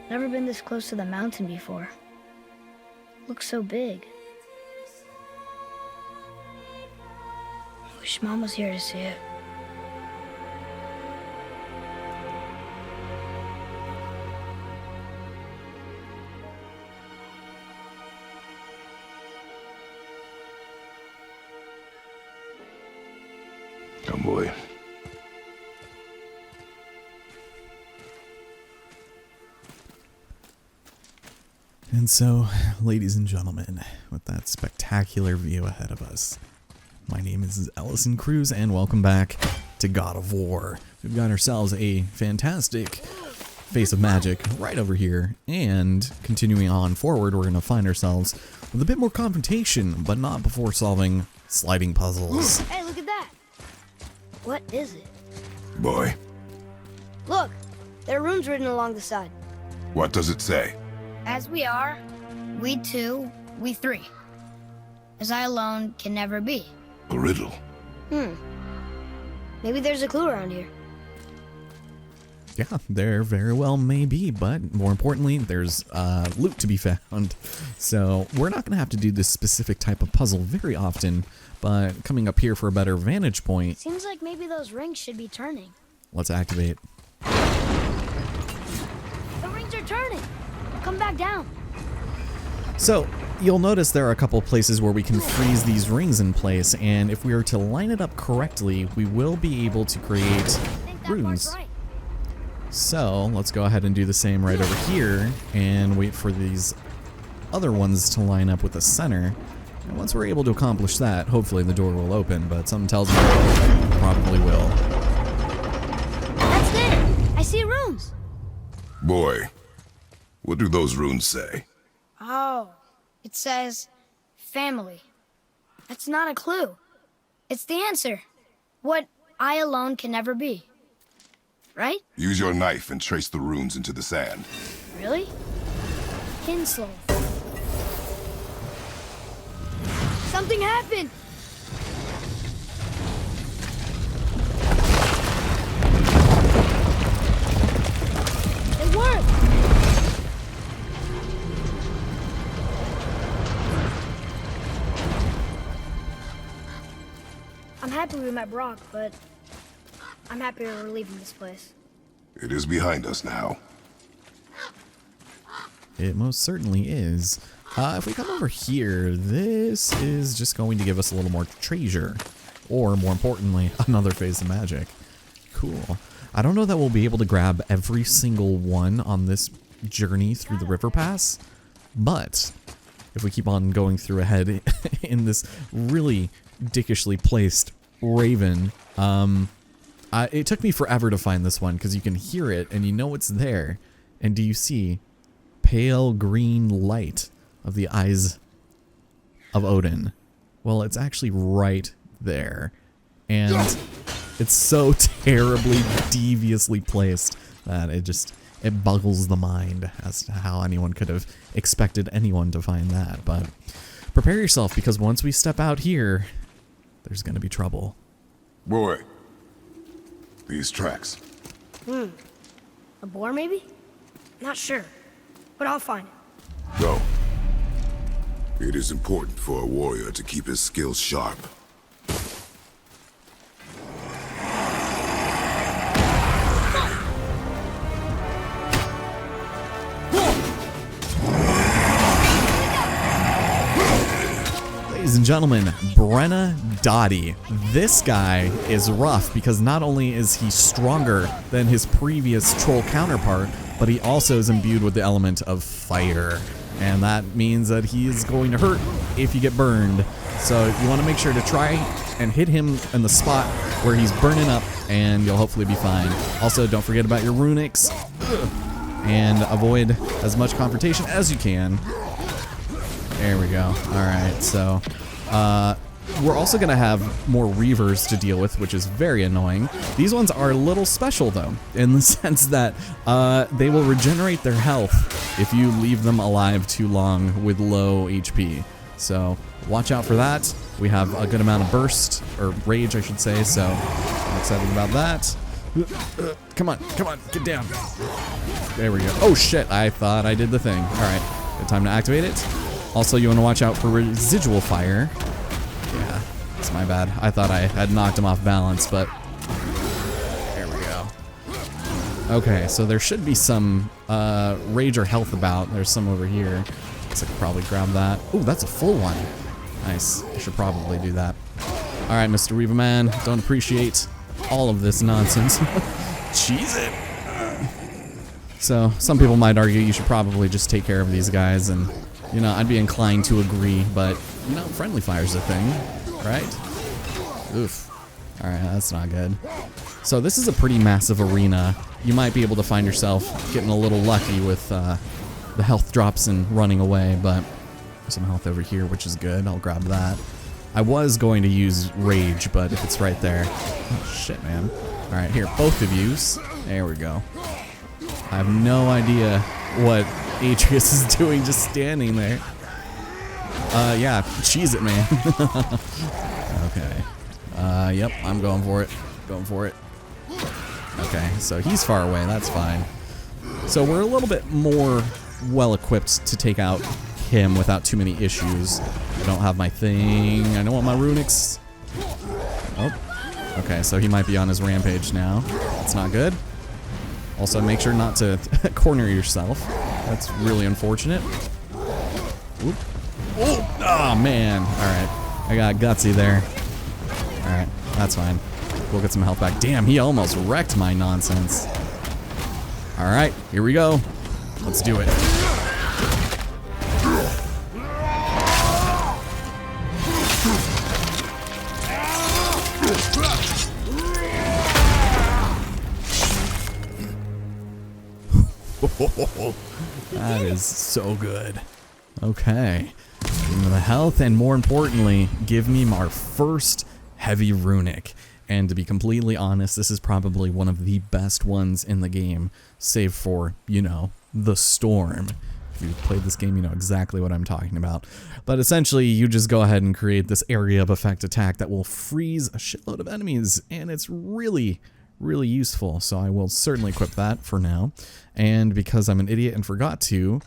Never been this close to the mountain before. Looks so big. Wish Mom was here to see it. Come, boy. And so, ladies and gentlemen, with that spectacular view ahead of us, my name is Ellison Cruz, and welcome back to God of War. We've got ourselves a fantastic face of magic right over here, and continuing on forward, we're going to find ourselves with a bit more confrontation, but not before solving sliding puzzles. Hey, look at that! What is it? Boy, Look! There are runes written along the side. what does it say? As we are, we two, we three. As I alone can never be. A riddle. Maybe there's a clue around here. Yeah, there very well may be, but more importantly, there's loot to be found. So we're not going to have to do this specific type of puzzle very often, but coming up here for a better vantage point, Seems like maybe those rings should be turning. let's activate. The rings are turning! Come back down. So you'll notice there are a couple places where we can freeze these rings in place, and if we are to line it up correctly, we will be able to create I think that runes. part's right. So let's go ahead and do the same right over here and wait for these other ones to line up with the center. And once we're able to accomplish that, hopefully the door will open, but something tells me it probably will. That's there! I see runes! Boy, what do those runes say? Oh, it says family. That's not a clue. It's the answer. What I alone can never be. Right? Use your knife and trace the runes into the sand. Really? Kinslow. Something happened! It worked! I'm happy we met Brock, but I'm happier we're leaving this place. It is behind us now. It most certainly is. If we come over here, this is just going to give us a little more treasure. Or, more importantly, another phase of magic. Cool. I don't know that we'll be able to grab every single one on this journey through the river pass, but if we keep on going through ahead in this really dickishly placed raven, it took me forever to find this one because you can hear it and you know it's there. And do you see pale green light of the eyes of Odin? Well, it's actually right there. And it's so terribly deviously placed that it boggles the mind as to how anyone could have expected anyone to find that. But prepare yourself, because once we step out here, there's going to be trouble. Boy, these tracks. A boar, maybe? Not sure, but I'll find it. Go. It is important for a warrior to keep his skills sharp. Ladies and gentlemen, Brenna Dottie. This guy is rough because not only is he stronger than his previous troll counterpart, but he also is imbued with the element of fire. And that means that he is going to hurt if you get burned. So you want to make sure to try and hit him in the spot where he's burning up, and you'll hopefully be fine. Also, don't forget about your runics and avoid as much confrontation as you can. There we go. Alright, so we're also going to have more Reavers to deal with, which is very annoying. These ones are a little special, though, in the sense that they will regenerate their health if you leave them alive too long with low HP. So watch out for that. We have a good amount of burst, or rage, I should say, so I'm excited about that. Come on, get down. There we go. Oh shit, I thought I did the thing. All right, good time to activate it. Also, you want to watch out for residual fire. Yeah, it's my bad. I thought I had knocked him off balance, but there we go. Okay, so there should be some rage or health about. There's some over here. Guess I could probably grab that. Ooh, that's a full one. Nice. I should probably do that. All right, Mr. Reaver Man, don't appreciate all of this nonsense. Cheese it. So some people might argue you should probably just take care of these guys, and you know, I'd be inclined to agree, but you know, friendly fire's a thing, right? Oof. All right, that's not good. So this is a pretty massive arena. You might be able to find yourself getting a little lucky with the health drops and running away, but some health over here, which is good. I'll grab that. I was going to use rage, but if it's right there. Oh, shit, man. All right, here, both of yous. There we go. I have no idea what Atreus is doing just standing there. Yeah, cheese it, man. Okay. Yep, I'm going for it. Going for it. Okay, so he's far away. That's fine. So we're a little bit more well-equipped to take out him without too many issues. I don't have my thing. I don't want my runics. Oh. Okay, so he might be on his rampage now. That's not good. Also, make sure not to corner yourself. That's really unfortunate. Oop. Oh, man. All right. I got gutsy there. All right. That's fine. We'll get some health back. Damn, he almost wrecked my nonsense. All right. Here we go. Let's do it. That is so good. Okay. Give me the health, and more importantly, give me our first heavy runic. And to be completely honest, this is probably one of the best ones in the game, save for, you know, the storm. If you've played this game, you know exactly what I'm talking about. But essentially, you just go ahead and create this area of effect attack that will freeze a shitload of enemies, and it's really useful, so I will certainly equip that for now. And because I'm an idiot and forgot to,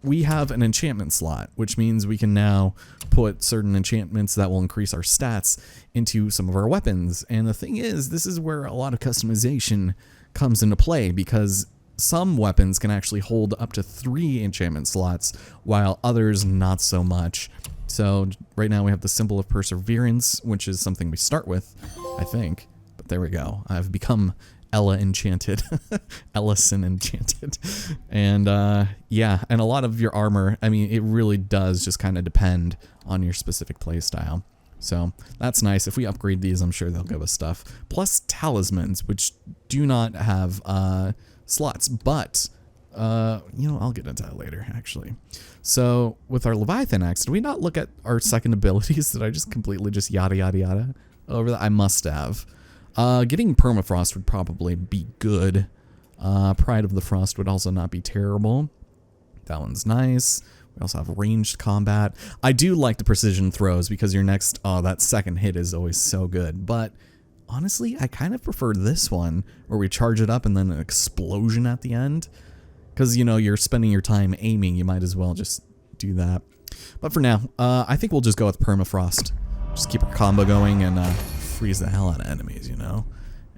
we have an enchantment slot, which means we can now put certain enchantments that will increase our stats into some of our weapons. And the thing is, this is where a lot of customization comes into play, because some weapons can actually hold up to 3 enchantment slots, while others not so much. So right now we have the Symbol of Perseverance, which is something we start with, I think. There we go. I've become Ella Enchanted. Ellison Enchanted. And yeah, and a lot of your armor, I mean, it really does just kind of depend on your specific playstyle. So that's nice. If we upgrade these, I'm sure they'll give us stuff. Plus talismans, which do not have slots, but you know, I'll get into that later, actually. So with our Leviathan Axe, did we not look at our second abilities? Did I just completely just yada yada yada over that? I must have. Getting Permafrost would probably be good. Pride of the Frost would also not be terrible. That one's nice. We also have ranged combat. I do like the precision throws because your next, that second hit is always so good. But honestly, I kind of prefer this one where we charge it up and then an explosion at the end. Because, you know, you're spending your time aiming. You might as well just do that. But for now, I think we'll just go with Permafrost. Just keep our combo going and freeze the hell out of enemies, you know?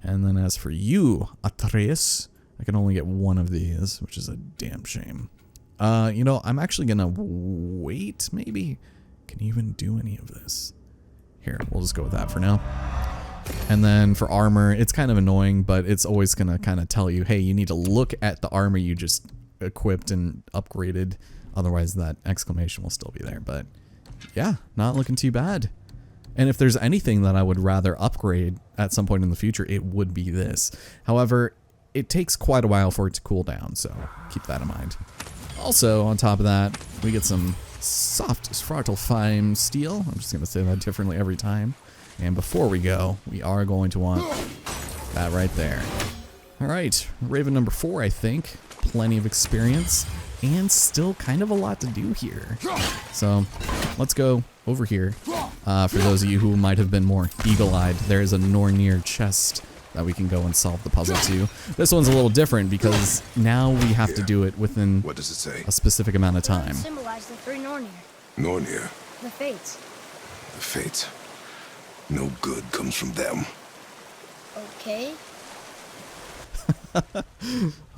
And then as for you, Atreus, I can only get one of these, which is a damn shame. You know, I'm actually gonna wait, maybe? Can you even do any of this? Here, we'll just go with that for now. And then for armor, it's kind of annoying, but it's always gonna kind of tell you, hey, you need to look at the armor you just equipped and upgraded. Otherwise, that exclamation will still be there. But yeah, not looking too bad. And if there's anything that I would rather upgrade at some point in the future, it would be this. However, it takes quite a while for it to cool down, so keep that in mind. Also, on top of that, we get some soft Svartalfheim steel. I'm just going to say that differently every time. And before we go, we are going to want that right there. All right, Raven number 4, I think. Plenty of experience and still kind of a lot to do here. So let's go over here. For those of you who might have been more eagle-eyed, there is a Nornir chest that we can go and solve the puzzle to. This one's a little different because now we have to do it within What does it say? a specific amount of time. Symbolize the three Nornir, Nornir. the Fates. The Fates. No good comes from them. Okay.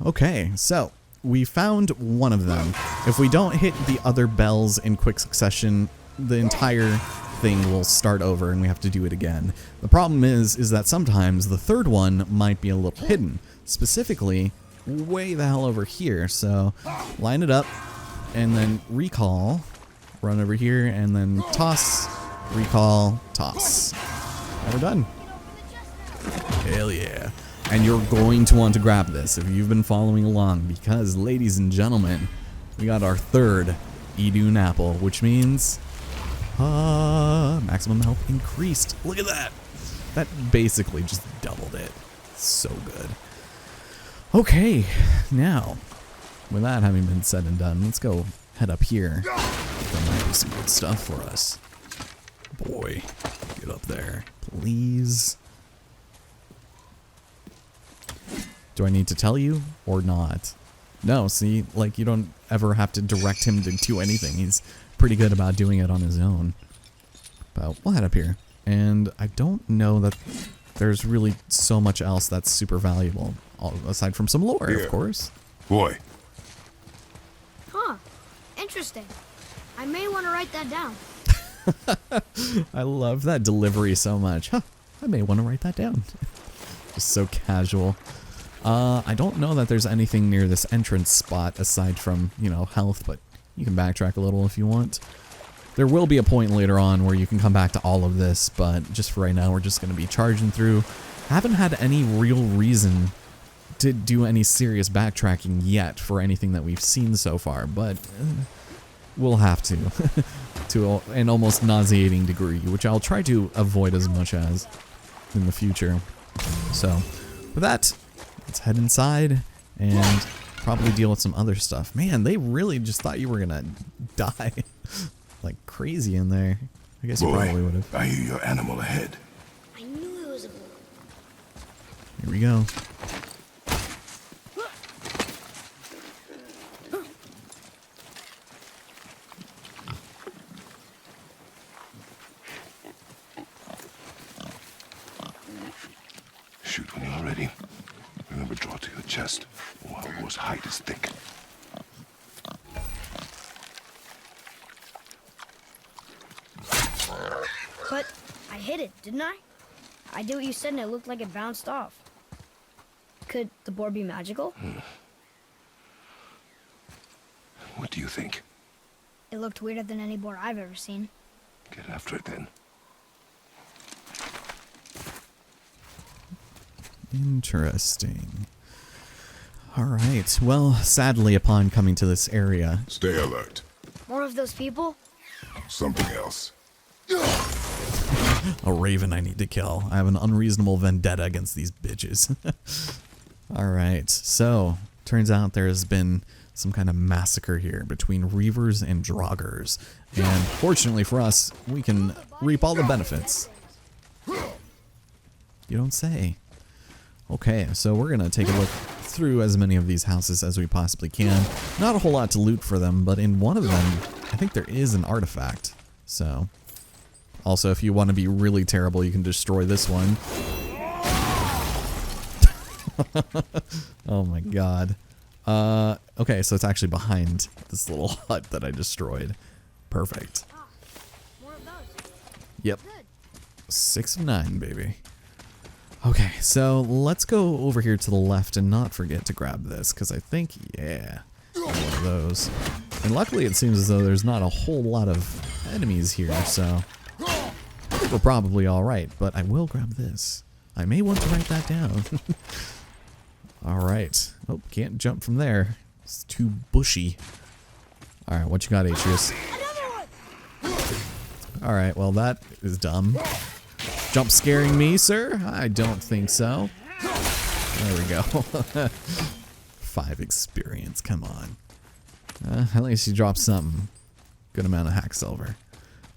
Okay, so we found one of them. If we don't hit the other bells in quick succession, the entire thing will start over and we have to do it again. The problem is that sometimes the third one might be a little hidden, specifically way the hell over here. So line it up and then recall, run over here and then toss, recall, toss. And we're done. Hell yeah. And you're going to want to grab this if you've been following along because, ladies and gentlemen, we got our third Idun apple, which means maximum health increased. Look at that. That basically just doubled it. So good. Okay, now, with that having been said and done, let's go head up here. There might be some good stuff for us. Boy, get up there, please. Do I need to tell you or not? No, see, like you don't ever have to direct him to do anything. He's pretty good about doing it on his own. But we'll head up here. And I don't know that there's really so much else that's super valuable, aside from some lore, of course. Boy. Huh. Interesting. I may want to write that down. I love that delivery so much. Huh, I may want to write that down. Just so casual. I don't know that there's anything near this entrance spot aside from, you know, health, but you can backtrack a little if you want. There will be a point later on where you can come back to all of this, but just for right now, we're just going to be charging through. Haven't had any real reason to do any serious backtracking yet for anything that we've seen so far, but we'll have to, to an almost nauseating degree, which I'll try to avoid as much as in the future. So, with that, let's head inside and probably deal with some other stuff. Man, they really just thought you were gonna die like crazy in there. I guess you probably would have. I hear your animal ahead. I knew it was a boy. Here we go. Shoot when you're ready. Remember, draw to your chest, while horse hide is thick. But I hit it, didn't I? I did what you said and it looked like it bounced off. Could the boar be magical? What do you think? It looked weirder than any boar I've ever seen. Get after it then. Interesting. Alright, well, sadly upon coming to this area... Stay alert. More of those people? Something else. A raven I need to kill. I have an unreasonable vendetta against these bitches. Alright, so, turns out there has been some kind of massacre here between Reavers and Draugrs. And fortunately for us, we can reap all the benefits. You don't say. Okay, so we're gonna take a look through as many of these houses as we possibly can. Not a whole lot to loot for them, but in one of them, I think there is an artifact. So, also if you want to be really terrible, you can destroy this one. Oh my god. Okay, so it's actually behind this little hut that I destroyed. Perfect. More of those. Yep. 6 of 9, baby. Okay, so let's go over here to the left and not forget to grab this, because I think, yeah, one of those. And luckily it seems as though there's not a whole lot of enemies here, so I think we're probably alright, but I will grab this. I may want to write that down. Alright. Oh, can't jump from there. It's too bushy. Alright, what you got, Atreus? Alright, well that is dumb. Jump scaring me, sir? I don't think so. There we go. 5 experience, come on. At least you dropped something. Good amount of hack silver.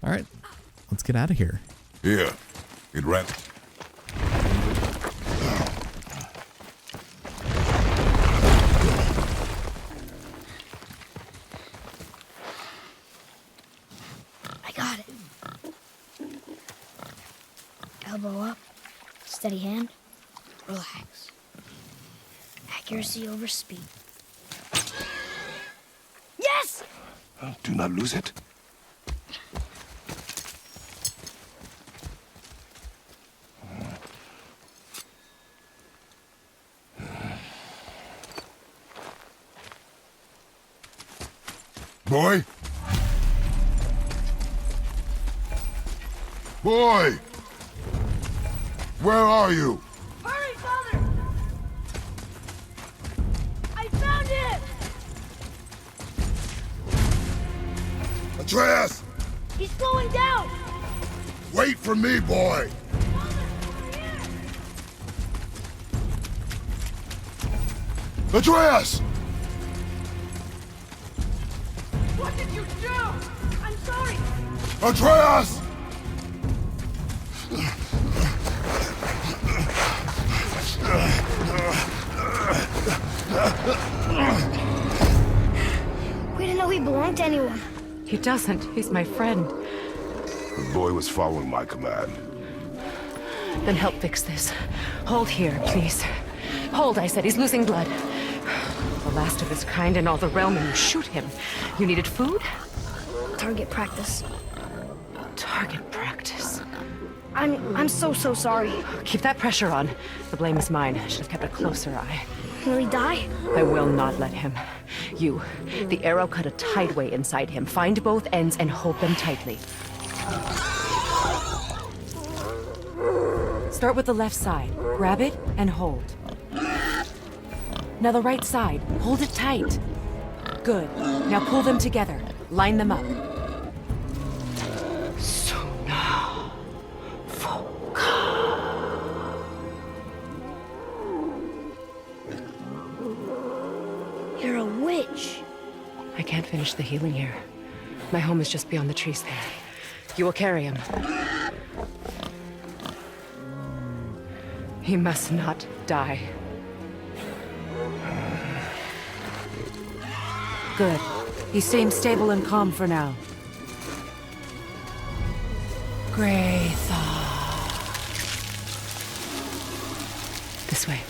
Alright, let's get out of here. Here. It ran. Elbow up, steady hand, relax. Accuracy over speed. Yes! Do not lose it. Boy? Boy! Where are you? Hurry, Father! I found it! Atreus! He's slowing down! Wait for me, boy! Atreus! What did you do? I'm sorry! Atreus! We didn't know he belonged to anyone. He doesn't. He's my friend. The boy was following my command. Then help fix this. Hold here, please. Hold, I said. He's losing blood. The last of his kind in all the realm, and you shoot him. You needed food? Target practice. Target practice. I'm so sorry. Keep that pressure on. The blame is mine. I should have kept a closer eye. Will he die? I will not let him. You, the arrow cut a tideway inside him. Find both ends and hold them tightly. Start with the left side. Grab it and hold. Now the right side. Hold it tight. Good. Now pull them together. Line them up. You're a witch. I can't finish the healing here. My home is just beyond the trees there. You will carry him. He must not die. Good. He seems stable and calm for now. Gray thought. This way.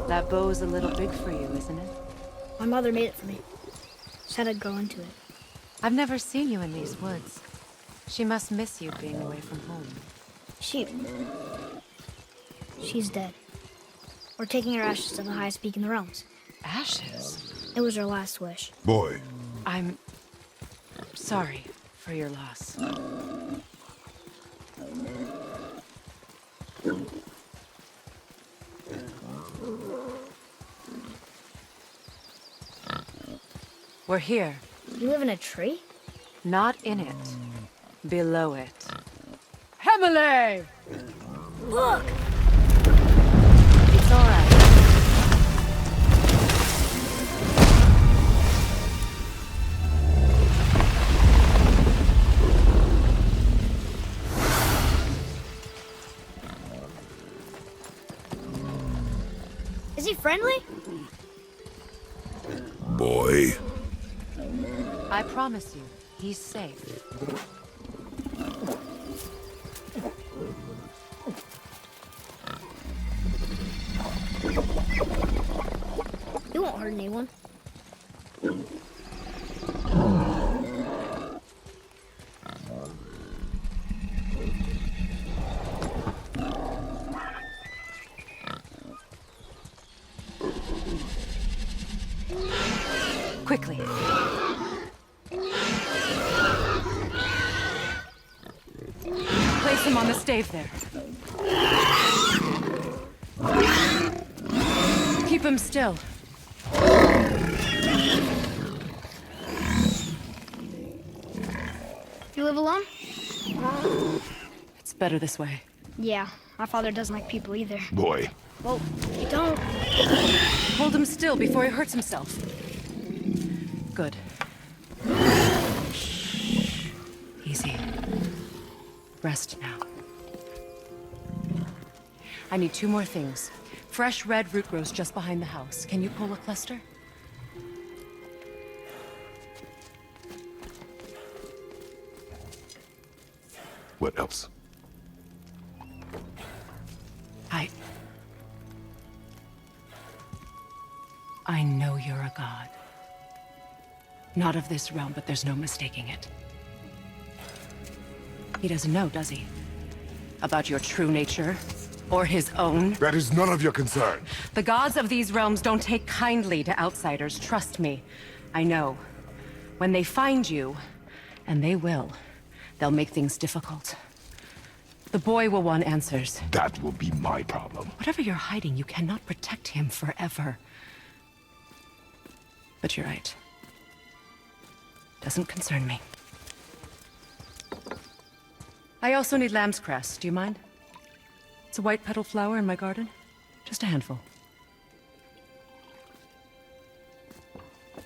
That bow's a little big for you, isn't it? My mother made it for me. Said I'd grow into it. I've never seen you in these woods. She must miss you being away from home. She's dead. We're taking her ashes to the highest peak in the realms. Ashes? It was her last wish. Boy, I'm sorry for your loss. We're here. You live in a tree? Not in it. Below it. Hemele! Look! It's all right. Is he friendly? boy. I promise you, he's safe. He won't hurt anyone. Quickly. Place him on the stave there. Keep him still. You live alone? It's better this way. Yeah, my father doesn't like people either. Boy. Well, you don't. Hold him still before he hurts himself. Good. Easy. Rest now. I need 2 more things. Fresh red root grows just behind the house. Can you pull a cluster? What else? I know you're a god. Not of this realm, but there's no mistaking it. He doesn't know, does he? About your true nature? Or his own? That is none of your concern. The gods of these realms don't take kindly to outsiders, trust me. I know. When they find you, and they will, they'll make things difficult. The boy will want answers. That will be my problem. Whatever you're hiding, you cannot protect him forever. But you're right. Doesn't concern me. I also need lamb's cress. Do you mind? It's a white petal flower in my garden. Just a handful.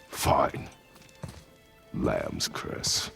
Fine. Lamb's cress.